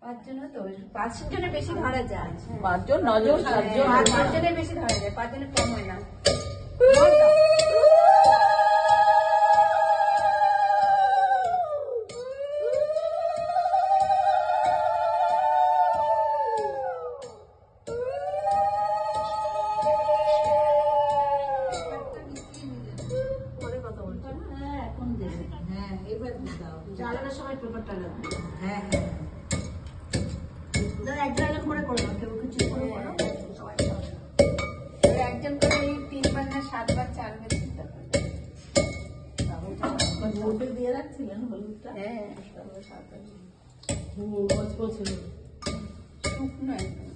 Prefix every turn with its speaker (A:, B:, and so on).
A: 5 জন তো 5 জনের বেশি ধরা যায়।
B: 5 জন 9 জন 7 জন
A: 5 জনের বেশি ধরা যায়, 5 জনের কম হয় না।
B: হ্যাঁ এখন দেবে। হ্যাঁ এবার দাও।
C: জ্বালানোর সময় পেপারটা লাগবে।
B: হ্যাঁ হ্যাঁ
C: ধর একজন করে করো, কেউ কিছু করে করো, সবাই খাবে।
A: এবার একজন করে 3 বার না 7 বার চালবে চিন্তা করে।
B: হলুদটা দিয়ে রাখছিলেন হলুদটা।
A: হ্যাঁ,
C: মচমচে
A: শুকনো একদম।